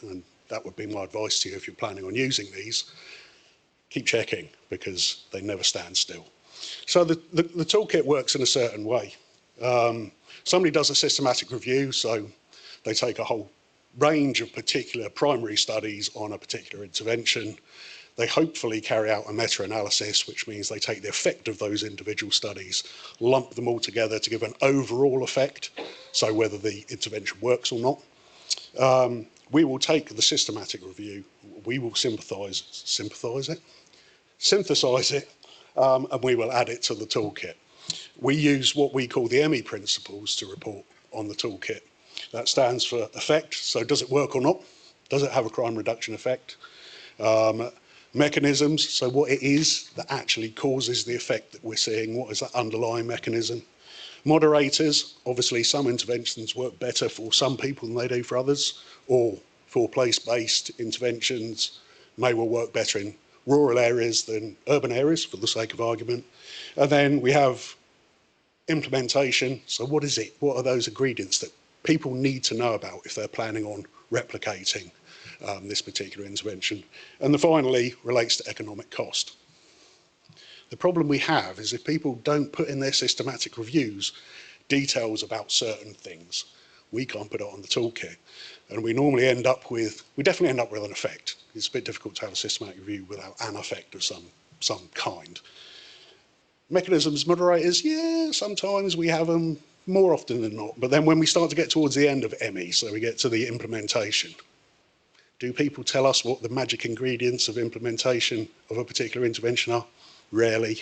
and that would be my advice to you if you're planning on using these. Keep checking, because they never stand still. So the toolkit works in a certain way. Somebody does a systematic review, so they take a whole range of particular primary studies on a particular intervention. They hopefully carry out a meta-analysis, which means they take the effect of those individual studies, lump them all together to give an overall effect, so whether the intervention works or not. We will take the systematic review, we will synthesize it, and we will add it to the toolkit. We use what we call the ME principles to report on the toolkit. That stands for effect, so does it work or not? Does it have a crime reduction effect? Mechanisms, so what it is that actually causes the effect that we're seeing, what is that underlying mechanism? Moderators, obviously some interventions work better for some people than they do for others, or for place-based interventions may well work better in rural areas than urban areas, for the sake of argument. And then we have implementation, so what is it? What are those ingredients that people need to know about if they're planning on replicating this particular intervention? And finally relates to economic cost. The problem we have is if people don't put in their systematic reviews details about certain things, we can't put it on the toolkit. And we normally end up with, we definitely end up with an effect. It's a bit difficult to have a systematic review without an effect of some kind. Mechanisms, moderators, yeah, sometimes we have them, more often than not. But then when we start to get towards the end of ME, so we get to the implementation, do people tell us what the magic ingredients of implementation of a particular intervention are? Rarely.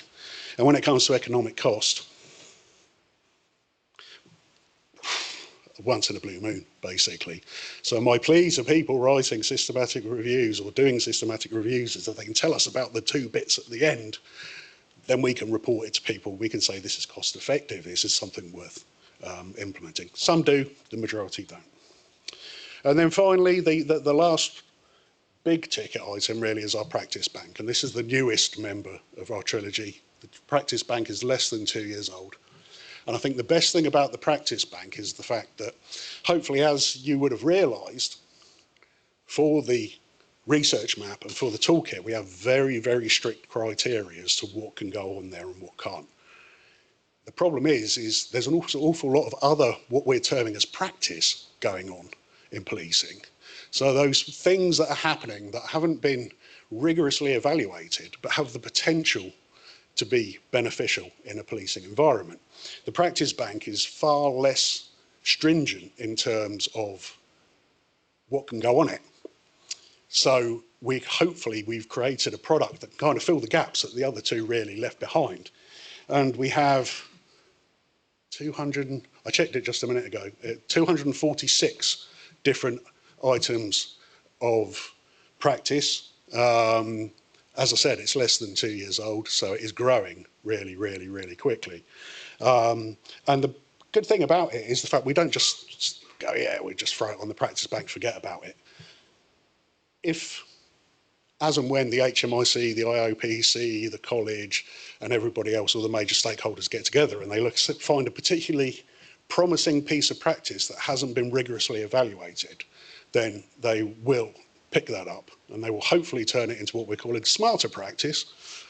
And when it comes to economic cost, once in a blue moon, basically. So my plea to people writing systematic reviews or doing systematic reviews is that they can tell us about the two bits at the end, then we can report it to people. We can say this is cost effective, this is something worth implementing. Some do, the majority don't. And then finally, the last big ticket item really is our practice bank. And this is the newest member of our trilogy. The practice bank is less than 2 years old. And I think the best thing about the practice bank is the fact that hopefully, as you would have realised, for the research map and for the toolkit, we have very, very strict criteria as to what can go on there and what can't. The problem is there's an awful lot of other, what we're terming as practice, going on in policing. So those things that are happening that haven't been rigorously evaluated but have the potential to be beneficial in a policing environment. The practice bank is far less stringent in terms of what can go on it. So hopefully we've created a product that kind of fill the gaps that the other two really left behind. And we have 200, I checked it just a minute ago, 246 different items of practice. As I said, it's less than 2 years old, so it is growing really, really, really quickly. And the good thing about it is the fact we don't just go, yeah, we just throw it on the practice bank, forget about it. If, as and when the HMIC, the IOPC, the college, and everybody else, all the major stakeholders get together and they find a particularly promising piece of practice that hasn't been rigorously evaluated, then they will pick that up and they will hopefully turn it into what we're calling smarter practice.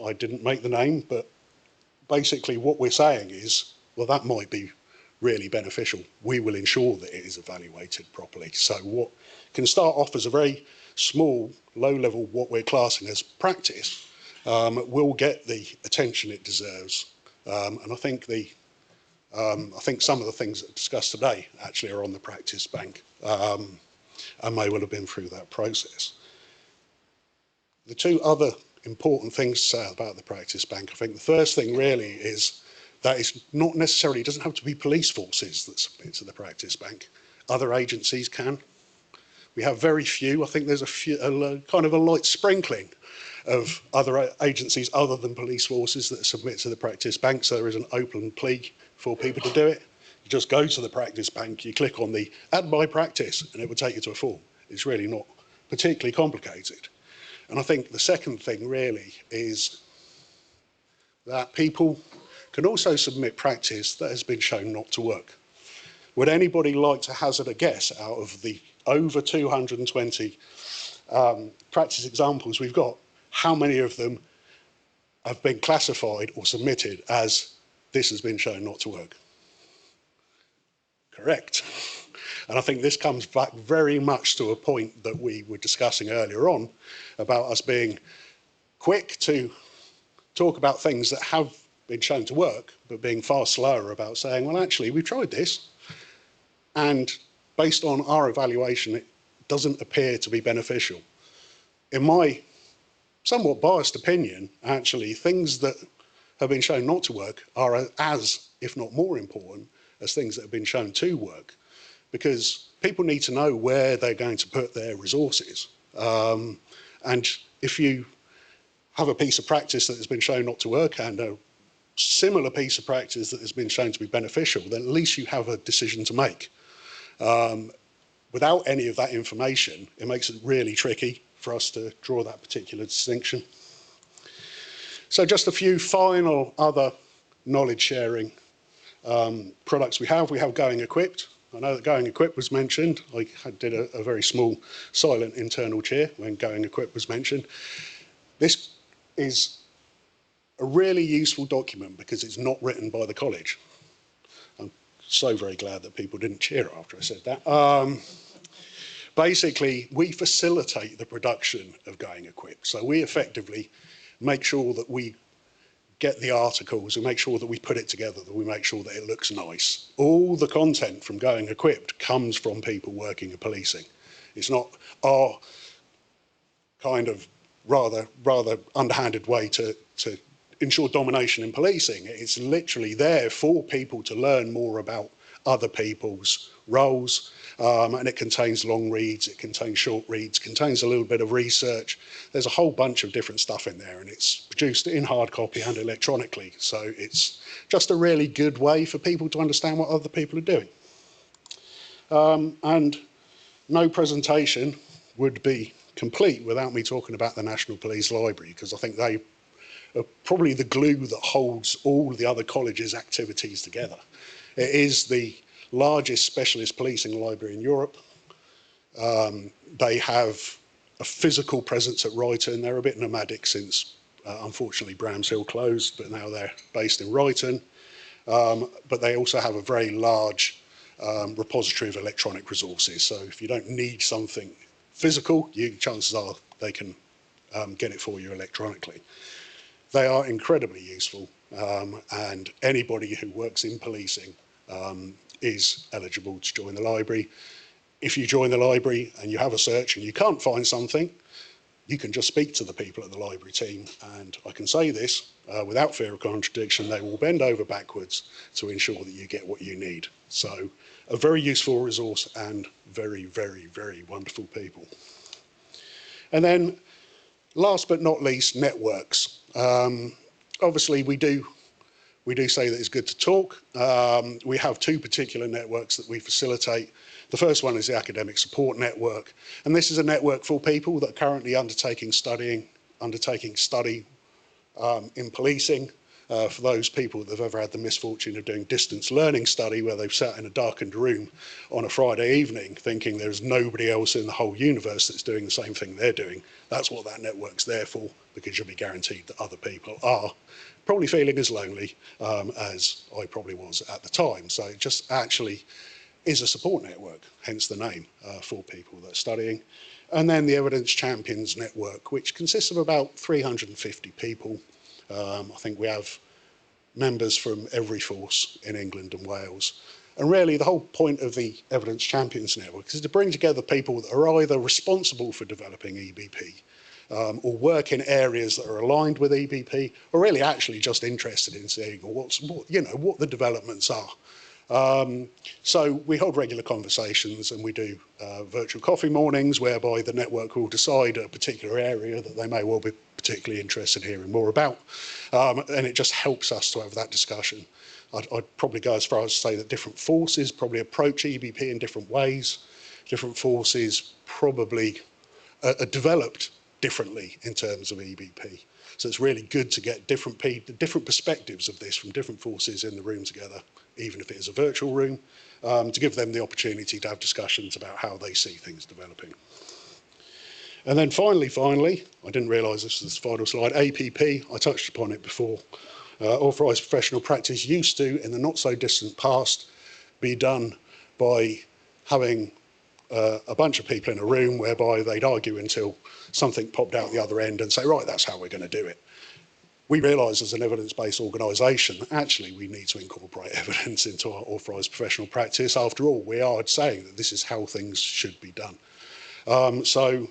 I didn't make the name, but basically what we're saying is, well, that might be really beneficial. We will ensure that it is evaluated properly. So what can start off as a very small, low level, what we're classing as practice, will get the attention it deserves. And I think some of the things that are discussed today actually are on the practice bank. And may well have been through that process. The two other important things to say about the practice bank, I think the first thing really is that it's not necessarily, it doesn't have to be police forces that submit to the practice bank. Other agencies can. We have very few, I think there's kind of a light sprinkling of other agencies other than police forces that submit to the practice bank, so there is an open plea for people to do it. You just go to the practice bank, you click on the add my practice and it will take you to a form. It's really not particularly complicated. And I think the second thing really is that people can also submit practice that has been shown not to work. Would anybody like to hazard a guess out of the over 220 practice examples we've got, how many of them have been classified or submitted as this has been shown not to work? Correct. And I think this comes back very much to a point that we were discussing earlier on about us being quick to talk about things that have been shown to work, but being far slower about saying, well, actually, we've tried this, and based on our evaluation, it doesn't appear to be beneficial. In my somewhat biased opinion, actually, things that have been shown not to work are as, if not more important, as things that have been shown to work, because people need to know where they're going to put their resources. And if you have a piece of practice that has been shown not to work and a similar piece of practice that has been shown to be beneficial, then at least you have a decision to make. Without any of that information, it makes it really tricky for us to draw that particular distinction. So just a few final other knowledge sharing products we have. We have Going Equipped. I know that Going Equipped was mentioned. I did a very small silent internal cheer when Going Equipped was mentioned. This is a really useful document because it's not written by the college. I'm so very glad that people didn't cheer after I said that. Basically, we facilitate the production of Going Equipped. So we effectively make sure that we get the articles, we make sure that we put it together, that we make sure that it looks nice. All the content from Going Equipped comes from people working in policing. It's not our kind of rather underhanded way to ensure domination in policing. It's literally there for people to learn more about other people's roles, and it contains long reads, it contains short reads, contains a little bit of research. There's a whole bunch of different stuff in there, and it's produced in hard copy and electronically. So it's just a really good way for people to understand what other people are doing. And no presentation would be complete without me talking about the National Police Library, because I think they are probably the glue that holds all the other colleges' activities together. It is the largest specialist policing library in Europe. They have a physical presence at Ryton. They're a bit nomadic since, unfortunately, Bramshill closed, but now they're based in Ryton. But they also have a very large repository of electronic resources. So if you don't need something physical, chances are they can get it for you electronically. They are incredibly useful, and anybody who works in policing is eligible to join the library. If you join the library and you have a search and you can't find something, you can just speak to the people at the library team, and I can say this without fear of contradiction, they will bend over backwards to ensure that you get what you need. So a very useful resource and very, very, very wonderful people. And then last but not least, networks. Obviously we do say that it's good to talk. We have two particular networks that we facilitate. The first one is the Academic Support Network, and this is a network for people that are currently undertaking study in policing. For those people that have ever had the misfortune of doing distance learning study, where they've sat in a darkened room on a Friday evening thinking there's nobody else in the whole universe that's doing the same thing they're doing. That's what that network's there for, because you'll be guaranteed that other people are probably feeling as lonely as I probably was at the time. So it just actually is a support network, hence the name, for people that are studying. And then the Evidence Champions Network, which consists of about 350 people. I think we have members from every force in England and Wales. And really the whole point of the Evidence Champions Network is to bring together people that are either responsible for developing EBP, or work in areas that are aligned with EBP, or really actually just interested in seeing what the developments are. So we hold regular conversations, and we do virtual coffee mornings whereby the network will decide a particular area that they may well be particularly interested in hearing more about, and it just helps us to have that discussion. I'd probably go as far as to say that different forces probably approach EBP in different ways. Different forces probably are developed differently in terms of EBP. So it's really good to get different perspectives of this from different forces in the room together, even if it is a virtual room, to give them the opportunity to have discussions about how they see things developing. And then finally, I didn't realise this was the final slide, APP, I touched upon it before. Authorised professional practice used to, in the not so distant past, be done by having a bunch of people in a room whereby they'd argue until something popped out the other end and say, right, that's how we're going to do it. We realise as an evidence-based organisation that actually we need to incorporate evidence into our authorised professional practice. After all, we are saying that this is how things should be done. So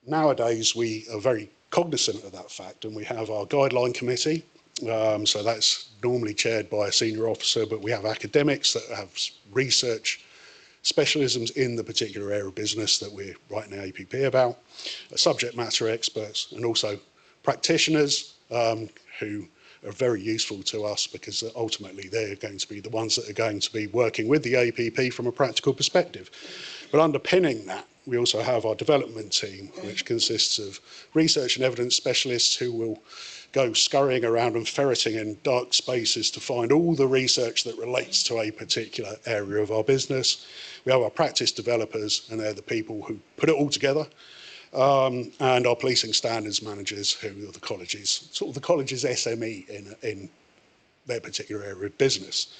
nowadays we are very cognizant of that fact, and we have our guideline committee. So that's normally chaired by a senior officer, but we have academics that have research specialisms in the particular area of business that we're writing the APP about, subject matter experts, and also practitioners who are very useful to us because ultimately they're going to be the ones that are going to be working with the APP from a practical perspective. But underpinning that, we also have our development team, which consists of research and evidence specialists who will go scurrying around and ferreting in dark spaces to find all the research that relates to a particular area of our business. We have our practice developers, and they're the people who put it all together, and our policing standards managers, who are the colleges, sort of the college's SME in their particular area of business.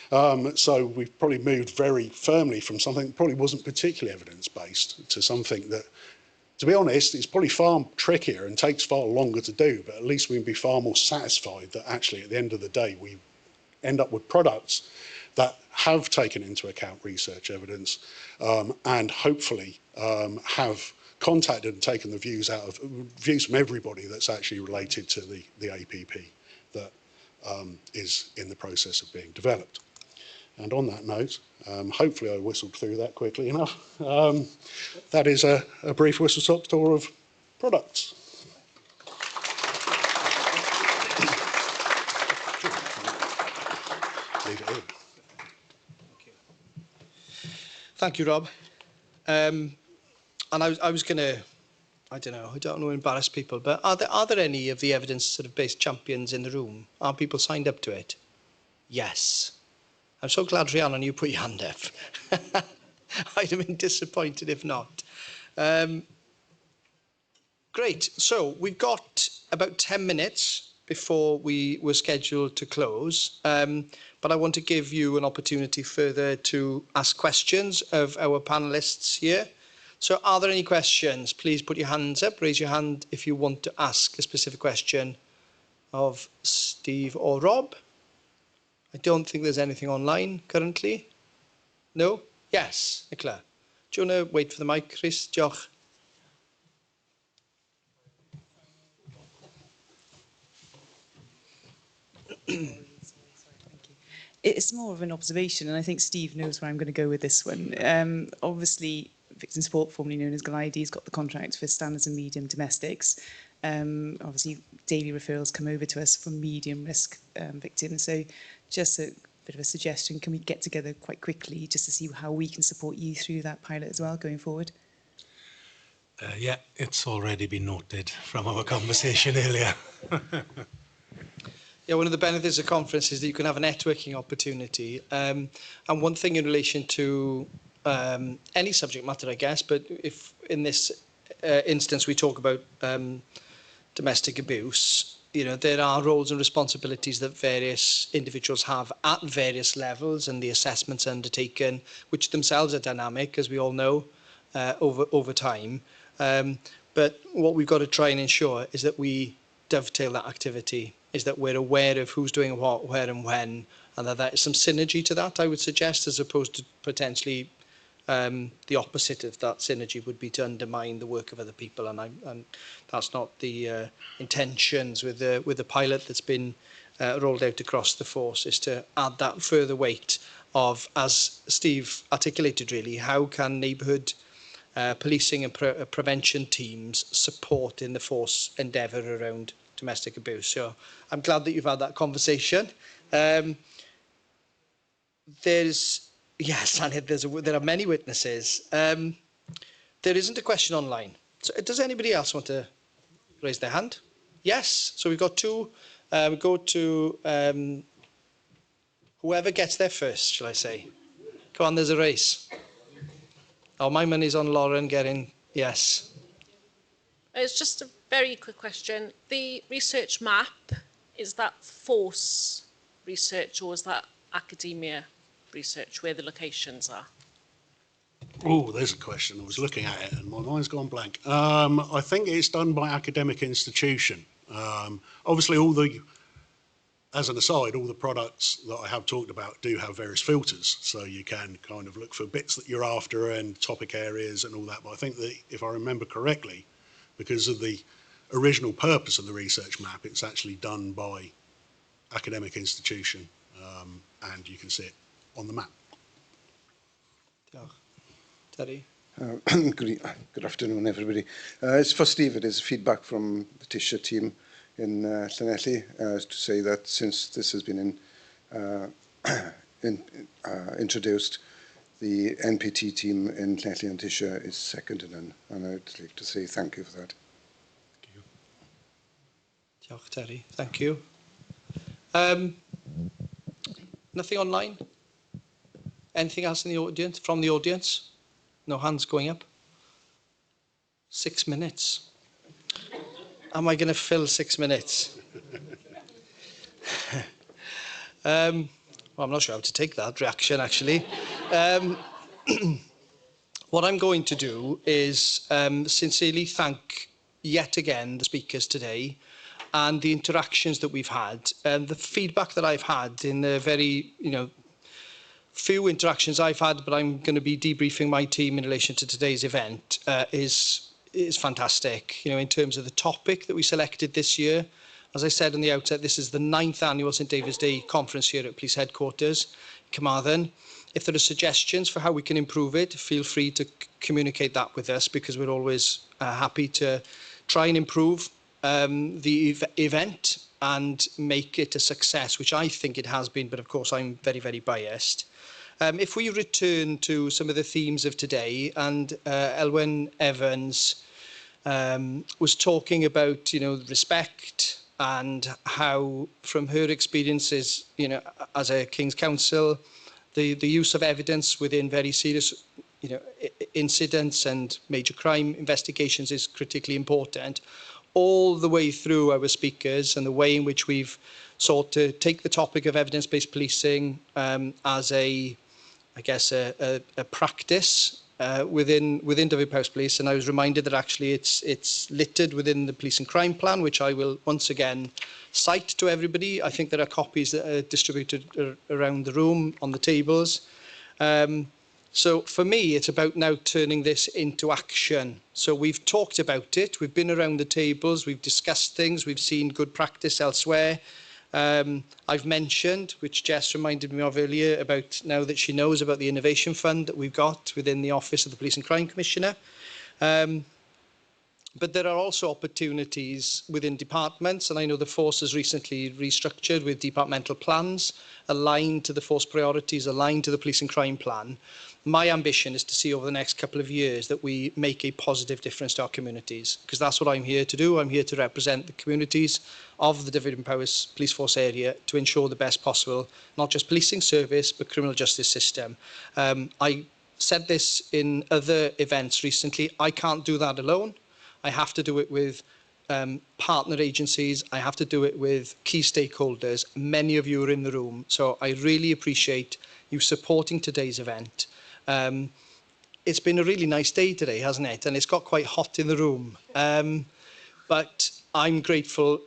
So we've probably moved very firmly from something that probably wasn't particularly evidence-based to something that, to be honest, it's probably far trickier and takes far longer to do, but at least we can be far more satisfied that actually at the end of the day we end up with products that have taken into account research evidence and hopefully have contacted and taken the views from everybody that's actually related to the APP that is in the process of being developed. And on that note, hopefully I whistled through that quickly enough. That is a brief whistle-stop tour of products. Leave it in. Thank you, Rob. And I was going to, I don't want to embarrass people, but are there any of the evidence sort of based champions in the room? Are people signed up to it? Yes. I'm so glad, Rhiannon, you put your hand up. I'd have been disappointed if not. Great. So we've got about 10 minutes before we were scheduled to close. But I want to give you an opportunity further to ask questions of our panellists here. So are there any questions? Please put your hands up. Raise your hand if you want to ask a specific question of Steve or Rob. I don't think there's anything online currently. No? Yes, Nicola. Do you want to wait for the mic, Chris? Diolch. It's more of an observation, and I think Steve knows where I'm going to go with this one. Obviously, Victim Support, formerly known as Seiliedig, has got the contract for standards and medium domestics. Obviously, daily referrals come over to us from medium risk victims. So just a bit of a suggestion, can we get together quite quickly just to see how we can support you through that pilot as well going forward? Yeah, it's already been noted from our conversation earlier. Yeah, one of the benefits of conference is that you can have a networking opportunity. And one thing in relation to any subject matter, I guess, but if in this instance we talk about domestic abuse, you know, there are roles and responsibilities that various individuals have at various levels, and the assessments undertaken, which themselves are dynamic, as we all know, over time. But what we've got to try and ensure is that we dovetail that activity, is that we're aware of who's doing what, where and when, and that there is some synergy to that, I would suggest, as opposed to potentially the opposite of that synergy would be to undermine the work of other people, and that's not the intentions with the pilot that's been rolled out across the force, is to add that further weight of, as Steve articulated really, how can neighbourhood policing and prevention teams support in the force endeavour around domestic abuse. So I'm glad that you've had that conversation. Yes, there are many witnesses. There isn't a question online. So does anybody else want to raise their hand? Yes. So we've got two. We go to whoever gets there first, shall I say. Come on, there's a race. Oh, my money's on Lauren getting yes. It's just a very quick question. The research map, is that force research or is that academia research, where the locations are? Oh, there's a question. I was looking at it and my mind's gone blank. I think it's done by academic institution. Obviously, as an aside, all the products that I have talked about do have various filters, so you can kind of look for bits that you're after and topic areas and all that. But I think that if I remember correctly, because of the original purpose of the research map, it's actually done by academic institution, and you can see it on the map. Diolch. Terry. Good afternoon, everybody. It's for Steve. It is feedback from the Tisha team in Llanelli to say that since this has been introduced, the NPT team in Llanelli and Tisha is second to none, and I'd like to say thank you for that. Diolch, Terry. Thank you. Nothing online? Anything else in the audience, from the audience? No hands going up? 6 minutes. Am I going to fill 6 minutes? Well, I'm not sure how to take that reaction, actually. What I'm going to do is sincerely thank yet again the speakers today and the interactions that we've had. The feedback that I've had in the very, few interactions I've had, but I'm going to be debriefing my team in relation to today's event, is fantastic. In terms of the topic that we selected this year, as I said in the outset, this is the 9th annual St David's Day conference here at Police Headquarters, Carmarthen. If there are suggestions for how we can improve it, feel free to communicate that with us, because we're always happy to try and improve the event and make it a success, which I think it has been, but of course I'm very, very biased. If we return to some of the themes of today, and Elwen Evans was talking about, respect and how, from her experiences, as a King's Counsel, the use of evidence within very serious, incidents and major crime investigations is critically important. All the way through our speakers and the way in which we've sought to take the topic of evidence-based policing as a practice within Dyfed-Powys Police, and I was reminded that actually it's littered within the Police and Crime Plan, which I will once again cite to everybody. I think there are copies that are distributed around the room on the tables. So for me, it's about now turning this into action. So we've talked about it, we've been around the tables, we've discussed things, we've seen good practice elsewhere. I've mentioned, which Jess reminded me of earlier, about now that she knows about the innovation fund that we've got within the Office of the Police and Crime Commissioner. But there are also opportunities within departments, and I know the force has recently restructured with departmental plans aligned to the force priorities, aligned to the police and crime plan. My ambition is to see over the next couple of years that we make a positive difference to our communities, because that's what I'm here to do. I'm here to represent the communities of the Dyfed-Powys Police Force area to ensure the best possible, not just policing service, but criminal justice system. I said this in other events recently. I can't do that alone. I have to do it with partner agencies. I have to do it with key stakeholders. Many of you are in the room, so I really appreciate you supporting today's event. It's been a really nice day today, hasn't it? And it's got quite hot in the room. But I'm grateful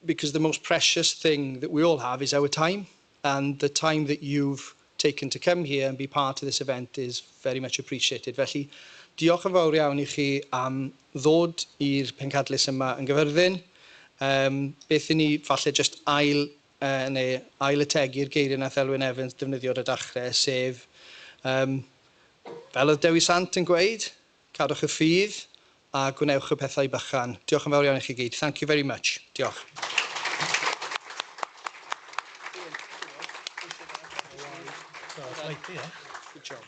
because the most precious thing that we all have is our time, and the time that you've taken to come here and be part of this event is very much appreciated. Felly, diolch yn fawr iawn I chi am ddod i'r pencadlys yma yn Gyfyrddin. Beth I ni falle just ail ategu'r geiriau nath Elwen Evans defnyddio ar y dachrau, sef fel oedd Dewi Sant yn gweud, cadwch y ffydd a gwnewch y pethau bychan. Diolch yn fawr iawn I chi gyd. Thank you very much. Diolch. So it's like, yeah. Good job.